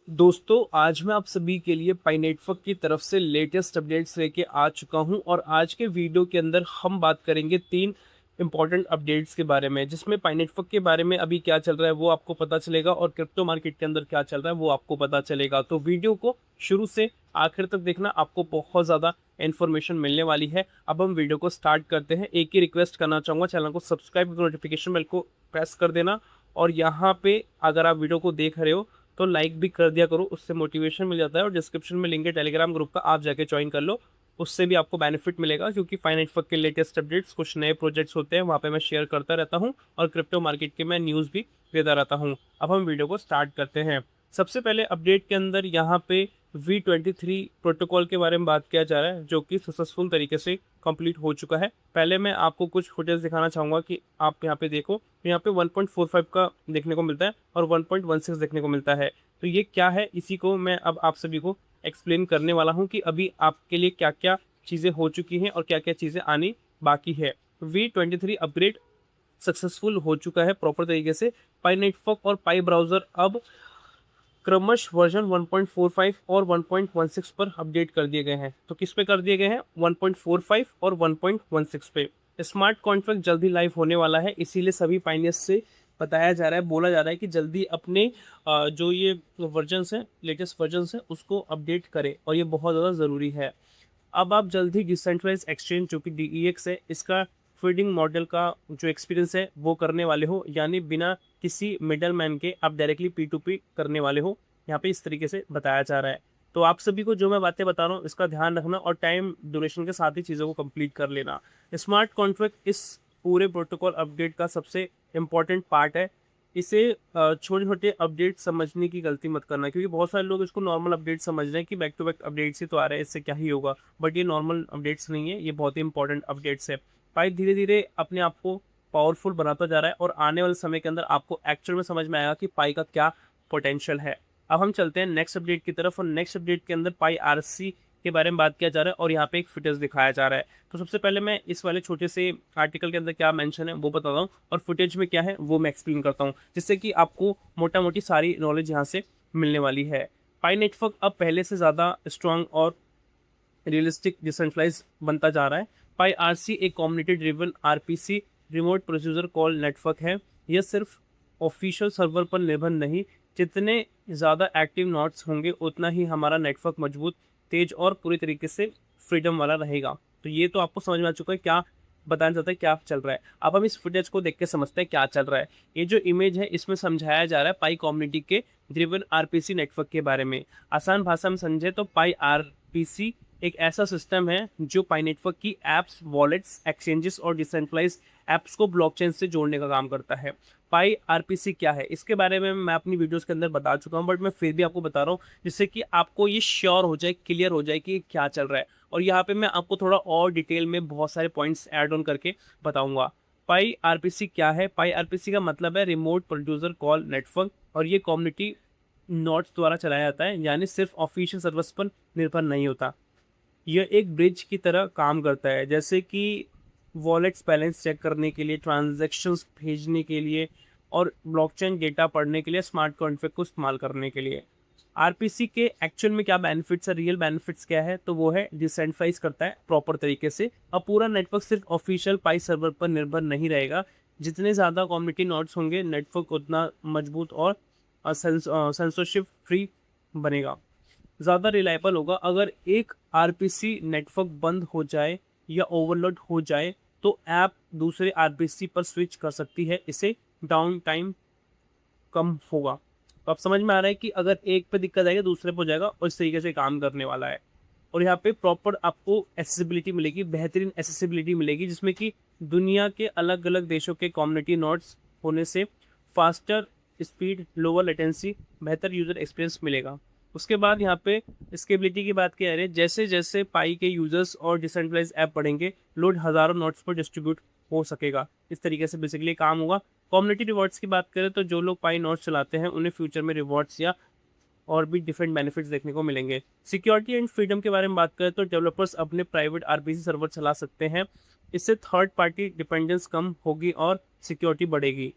दोस्तों, आज मैं आप सभी के लिए पाई नेटवर्क की तरफ से लेटेस्ट अपडेट्स लेके आ चुका हूं और आज के वीडियो के अंदर हम बात करेंगे 3 इंपॉर्टेंट अपडेट्स के बारे में, जिसमें पाई नेटवर्क के बारे में अभी क्या चल रहा है वो आपको पता चलेगा और क्रिप्टो मार्केट के अंदर क्या चल रहा है वो आपको पता चलेगा। तो वीडियो को शुरू से आखिर तक देखना, आपको बहुत ज़्यादा इन्फॉर्मेशन मिलने वाली है। अब हम वीडियो को स्टार्ट करते हैं। एक ही रिक्वेस्ट करना चाहूँगा, चैनल को सब्सक्राइब करके नोटिफिकेशन बेल को प्रेस कर देना और यहाँ पे अगर आप वीडियो को देख रहे हो तो लाइक भी कर दिया करो, उससे मोटिवेशन मिल जाता है। और डिस्क्रिप्शन में लिंक है टेलीग्राम ग्रुप का, आप जाके ज्वाइन कर लो, उससे भी आपको बेनिफिट मिलेगा क्योंकि पाई नेटवर्क के लेटेस्ट अपडेट्स, कुछ नए प्रोजेक्ट्स होते हैं वहाँ पे मैं शेयर करता रहता हूँ और क्रिप्टो मार्केट के मैं न्यूज़ भी देता रहता हूँ। अब हम वीडियो को स्टार्ट करते हैं। सबसे पहले अपडेट के अंदर यहाँ पे V23 प्रोटोकॉल के बारे में बात किया जा रहा है, जो कि सक्सेसफुल तरीके से कंप्लीट हो चुका है। पहले मैं आपको कुछ फुटेज दिखाना चाहूँगा कि आप यहाँ पे देखो, यहाँ पे 1.45 का देखने को मिलता है और 1.16 देखने को मिलता है। तो ये क्या है, इसी को मैं अब आप सभी को एक्सप्लेन करने वाला हूँ कि अभी आपके लिए क्या क्या चीज़ें हो चुकी हैं और क्या क्या चीज़ें आनी बाकी है। V23 अपग्रेड सक्सेसफुल हो चुका है प्रॉपर तरीके से। पाई नेटवर्क और पाई ब्राउज़र अब क्रमश वर्जन 1.45 और 1.16 पर अपडेट कर दिए गए हैं। तो किस पे कर दिए गए हैं? 1.45 और 1.16 पे। स्मार्ट कॉन्ट्रैक्ट जल्दी लाइव होने वाला है, इसीलिए सभी पाइनियर्स से बताया जा रहा है, बोला जा रहा है कि जल्दी अपने जो ये वर्जन्स हैं, लेटेस्ट वर्जन्स हैं, उसको अपडेट करें और ये बहुत ज़्यादा ज़रूरी है। अब आप जल्द ही डिसेंट्रलाइज एक्सचेंज जो कि DEX है, इसका फीडिंग मॉडल का जो एक्सपीरियंस है वो करने वाले हो, यानी बिना किसी मिडल मैन के आप डायरेक्टली P2P करने वाले हो। यहाँ पे इस तरीके से बताया जा रहा है। तो आप सभी को जो मैं बातें बता रहा हूँ इसका ध्यान रखना और टाइम ड्यूरेशन के साथ ही चीज़ों को कंप्लीट कर लेना। स्मार्ट कॉन्ट्रैक्ट इस पूरे प्रोटोकॉल अपडेट का सबसे इम्पॉर्टेंट पार्ट है। इसे छोटे छोटे अपडेट समझने की गलती मत करना, क्योंकि बहुत सारे लोग इसको नॉर्मल अपडेट समझ रहे हैं कि बैक टू बैक अपडेट्स ही तो आ रहे हैं, इससे क्या ही होगा। बट ये नॉर्मल अपडेट्स नहीं है, ये बहुत ही इंपॉर्टेंट अपडेट्स है। पाई धीरे धीरे अपने आप को पावरफुल बनाता जा रहा है और आने वाले समय के अंदर आपको एक्चुअल में समझ में आएगा कि पाई का क्या पोटेंशियल है। अब हम चलते हैं नेक्स्ट अपडेट की तरफ और नेक्स्ट अपडेट के अंदर पाई RC के बारे में बात किया जा रहा है और यहाँ पे एक फुटेज दिखाया जा रहा है। तो सबसे पहले मैं इस वाले छोटे से आर्टिकल के अंदर क्या मेंशन है वो बताता हूँ और फुटेज में क्या है वो मैं एक्सप्लेन करता हूँ, जिससे कि आपको मोटा मोटी सारी नॉलेज यहाँ से मिलने वाली है। पाई नेटवर्क अब पहले से ज़्यादा स्ट्रांग और रियलिस्टिक डिसेंट्रलाइज बनता जा रहा है। पाई RC एक community driven RPC remote procedure call network है। यह सिर्फ ऑफिशियल सर्वर पर निर्भर नहीं, जितने ज़्यादा एक्टिव नोड्स होंगे उतना ही हमारा नेटवर्क मजबूत, तेज और पूरी तरीके से फ्रीडम वाला रहेगा। तो ये तो आपको समझ में आ चुका है क्या बताना चाहता है, क्या चल रहा है। अब हम इस फुटेज को देख के समझते हैं क्या चल रहा है। ये जो इमेज है इसमें समझाया जा रहा है पाई कम्युनिटी के ड्रिवन RPC नेटवर्क के बारे में। आसान भाषा में समझे तो पाई RPC एक ऐसा सिस्टम है जो पाई नेटवर्क की एप्स, वॉलेट्स, एक्सचेंजेस और डिसेंट्रलाइज एप्स को ब्लॉकचेन से जोड़ने का काम करता है। पाई RPC क्या है इसके बारे में मैं अपनी वीडियोस के अंदर बता चुका हूं, बट मैं फिर भी आपको बता रहा हूं जिससे कि आपको ये श्योर हो जाए, क्लियर हो जाए कि क्या चल रहा है। और यहाँ पे मैं आपको थोड़ा और डिटेल में बहुत सारे पॉइंट्स ऐड ऑन करके बताऊंगा। पाई RPC क्या है? पाई RPC का मतलब है रिमोट प्रोड्यूसर कॉल नेटवर्क और ये कम्युनिटी नोड्स द्वारा चलाया जाता है, यानी सिर्फ ऑफिशियल सर्वर्स पर निर्भर नहीं होता। यह एक ब्रिज की तरह काम करता है, जैसे कि वॉलेट्स बैलेंस चेक करने के लिए, ट्रांजैक्शंस भेजने के लिए और ब्लॉकचेन डेटा पढ़ने के लिए, स्मार्ट कॉन्ट्रैक्ट को इस्तेमाल करने के लिए। RPC के एक्चुअल में क्या बेनिफिट्स है, रियल बेनिफिट्स क्या है, तो वो है डिसेंट्रलाइज करता है प्रॉपर तरीके से। अब पूरा नेटवर्क सिर्फ ऑफिशियल पाई सर्वर पर निर्भर नहीं रहेगा। जितने ज़्यादा कम्युनिटी नोड्स होंगे नेटवर्क उतना मजबूत और सेंसरशिप फ्री बनेगा, ज़्यादा रिलायबल होगा। अगर एक RPC नेटवर्क बंद हो जाए या ओवरलोड हो जाए तो ऐप दूसरे RPC पर स्विच कर सकती है, इससे डाउन टाइम कम होगा। तो आप समझ में आ रहा है कि अगर एक पे दिक्कत आएगी दूसरे पे हो जाएगा और इस तरीके से काम करने वाला है। और यहाँ पे प्रॉपर आपको एसेसिबिलिटी मिलेगी, बेहतरीन एसेसिबिलिटी मिलेगी, जिसमें कि दुनिया के अलग अलग देशों के कम्युनिटी नोड्स होने से फास्टर स्पीड, लोअर लेटेंसी, बेहतर यूज़र एक्सपीरियंस मिलेगा। उसके बाद यहाँ पे स्केबिलिटी की बात की जा रही है। जैसे जैसे पाई के यूजर्स और डिसेंट्रलाइज ऐप बढ़ेंगे, लोड हज़ारों नोड्स पर डिस्ट्रीब्यूट हो सकेगा। इस तरीके से बेसिकली काम होगा। कम्युनिटी रिवॉर्ड्स की बात करें तो जो लोग पाई नोड्स चलाते हैं उन्हें फ्यूचर में रिवॉर्ड्स या और भी डिफरेंट बेनिफिट्स देखने को मिलेंगे। सिक्योरिटी एंड फ्रीडम के बारे में बात करें तो डेवलपर्स अपने प्राइवेट RPC सर्वर चला सकते हैं, इससे थर्ड पार्टी डिपेंडेंस कम होगी और सिक्योरिटी बढ़ेगी।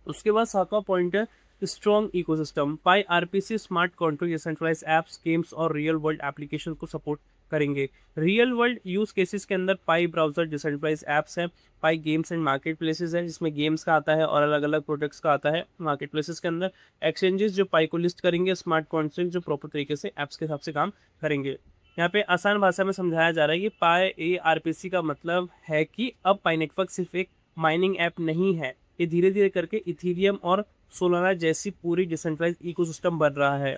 उसके बाद सातवां पॉइंट है strong ecosystem. Pi RPC smart contract decentralise apps, games और रियल वर्ल्ड एप्लीकेशन को सपोर्ट करेंगे। रियल वर्ल्ड यूज केसेस के अंदर पाई ब्राउजर डिसेंट्रलाइज ऐप्स हैं, Pi games and market places है जिसमें गेम्स का आता है और अलग अलग प्रोडक्ट्स का आता है मार्केट प्लेसेस के अंदर। एक्सचेंजेस जो पाई को लिस्ट करेंगे, स्मार्ट कॉन्ट्रैक्ट जो प्रॉपर तरीके से ऐप्स के हिसाब से काम करेंगे। यहाँ पे आसान भाषा में समझाया जा रहा है कि पाई ए आरपीसी का मतलब है कि अब पाई नेटवर्क सिर्फ एक माइनिंग ऐप नहीं है, ये धीरे धीरे करके इथीरियम और सोलाना जैसी पूरी डिसेंट्रलाइज इकोसिस्टम बन रहा है।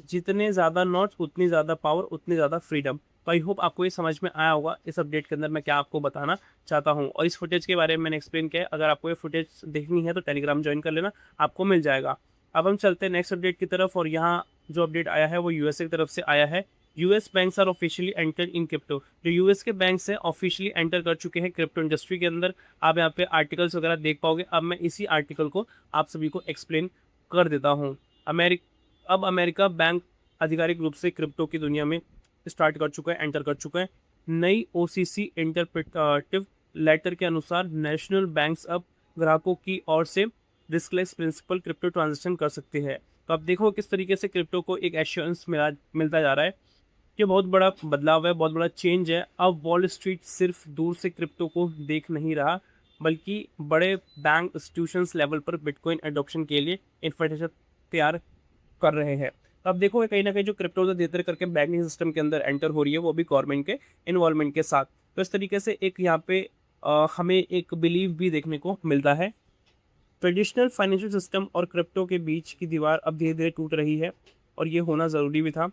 जितने ज़्यादा नोट्स उतनी ज़्यादा पावर उतनी ज़्यादा फ्रीडम। तो आई होप आपको ये समझ में आया होगा इस अपडेट के अंदर मैं क्या आपको बताना चाहता हूँ, और इस फुटेज के बारे में मैंने एक्सप्लेन किया है। अगर आपको ये फुटेज देखनी है तो टेलीग्राम ज्वाइन कर लेना, आपको मिल जाएगा। अब हम चलते हैं नेक्स्ट अपडेट की तरफ, और यहाँ जो अपडेट आया है वो यूएसए की तरफ से आया है। US banks are officially enter in crypto. जो यूएस के बैंक्स हैं ऑफिशियली एंटर कर चुके हैं क्रिप्टो इंडस्ट्री के अंदर। आप यहाँ पे आर्टिकल्स वगैरह देख पाओगे। अब मैं इसी आर्टिकल को आप सभी को एक्सप्लेन कर देता हूँ। अब अमेरिका बैंक आधिकारिक रूप से क्रिप्टो की दुनिया में स्टार्ट कर चुका है, एंटर कर चुका है। नई ओसीसी इंटरप्रेटिव लेटर के अनुसार नेशनल बैंक्स अब ग्राहकों की ओर से रिस्कलेस प्रिंसिपल क्रिप्टो ट्रांजेक्शन कर सकते हैं। तो आप देखो किस तरीके से क्रिप्टो को एक एश्योरेंस मिलता जा रहा है। ये बहुत बड़ा बदलाव है, बहुत बड़ा चेंज है। अब वॉल स्ट्रीट सिर्फ दूर से क्रिप्टो को देख नहीं रहा, बल्कि बड़े बैंक इंस्टीट्यूशंस लेवल पर बिटकॉइन एडॉप्शन के लिए इंफ्रास्ट्रक्चर तैयार कर रहे हैं। तो अब देखो कहीं ना कहीं जो क्रिप्टो धीरे धीरे करके बैंकिंग सिस्टम के अंदर एंटर हो रही है, वो भी गवर्नमेंट के इन्वॉल्वमेंट के साथ। तो इस तरीके से एक यहाँ पे हमें एक बिलीव भी देखने को मिलता है। ट्रेडिशनल फाइनेंशियल सिस्टम और क्रिप्टो के बीच की दीवार अब धीरे धीरे टूट रही है, और ये होना ज़रूरी भी था।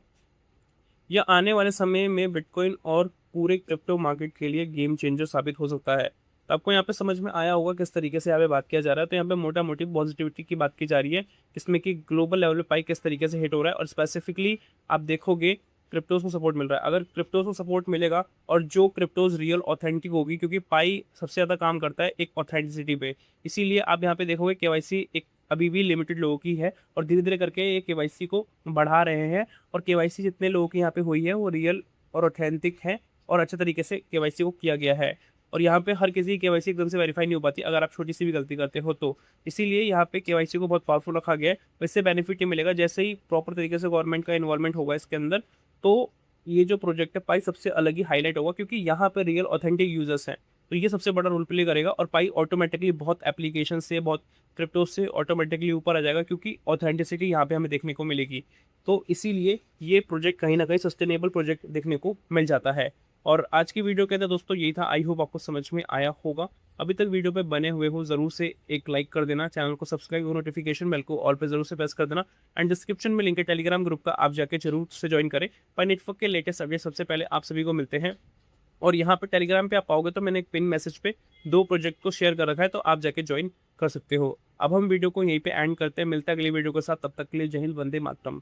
यह आने वाले समय में बिटकॉइन और पूरे क्रिप्टो मार्केट के लिए गेम चेंजर साबित हो सकता है। तो आपको यहाँ पे समझ में आया होगा किस तरीके से यहाँ पे बात किया जा रहा है। तो यहाँ पे मोटा मोटी पॉजिटिविटी की बात की जा रही है, इसमें कि ग्लोबल लेवल पे पाई किस तरीके से हिट हो रहा है, और स्पेसिफिकली आप देखोगे क्रिप्टोज को सपोर्ट मिल रहा है। अगर क्रिप्टोज को सपोर्ट मिलेगा और जो क्रिप्टोज रियल ऑथेंटिक होगी, क्योंकि पाई सबसे ज़्यादा काम करता है एक ऑथेंटिसिटी पे, इसीलिए आप यहाँ पे देखोगे केवाईसी एक अभी भी लिमिटेड लोगों की है, और धीरे धीरे करके ये केवाईसी को बढ़ा रहे हैं। और केवाईसी जितने लोगों की यहाँ पे हुई है वो रियल और ऑथेंटिक है, और अच्छे तरीके से केवाईसी को किया गया है। और यहाँ पे हर किसी की केवाईसी एकदम से वेरीफाई नहीं हो पाती अगर आप छोटी सी भी गलती करते हो तो, इसीलिए यहाँ पे केवाईसी को बहुत पावरफुल रखा गया है। इससे बेनिफिट ये मिलेगा जैसे ही प्रॉपर तरीके से गवर्नमेंट का इन्वॉल्वमेंट होगा इसके अंदर, तो ये जो प्रोजेक्ट है पाई सबसे अलग ही हाईलाइट होगा, क्योंकि यहाँ पे रियल ऑथेंटिक यूजर्स हैं। तो ये सबसे बड़ा रोल प्ले करेगा, और पाई ऑटोमेटिकली बहुत एप्लीकेशन से, बहुत क्रिप्टो से ऑटोमेटिकली ऊपर आ जाएगा, क्योंकि ऑथेंटिसिटी यहाँ पे हमें देखने को मिलेगी। तो इसीलिए ये प्रोजेक्ट कहीं ना कहीं सस्टेनेबल प्रोजेक्ट देखने को मिल जाता है। और आज की वीडियो के अंदर दोस्तों यही था। आई होप आपको समझ में आया होगा। अभी तक वीडियो पे बने हुए हो ज़रूर से एक लाइक कर देना, चैनल को सब्सक्राइब और नोटिफिकेशन बेल को ऑल पे जरूर से प्रेस कर देना, एंड डिस्क्रिप्शन में लिंक है टेलीग्राम ग्रुप का, आप जाके जरूर से ज्वाइन करें। पाई नेटवर्क के लेटेस्ट अपडेट सबसे पहले आप सभी को मिलते हैं। और यहाँ पे टेलीग्राम पे आप पाओगे तो मैंने एक पिन मैसेज पे 2 प्रोजेक्ट को शेयर कर रखा है, तो आप जाके ज्वाइन कर सकते हो। अब हम वीडियो को यहीं पे एंड करते हैं, मिलते हैं अगली वीडियो के साथ। तब तक के लिए जय हिंद, वंदे मातरम।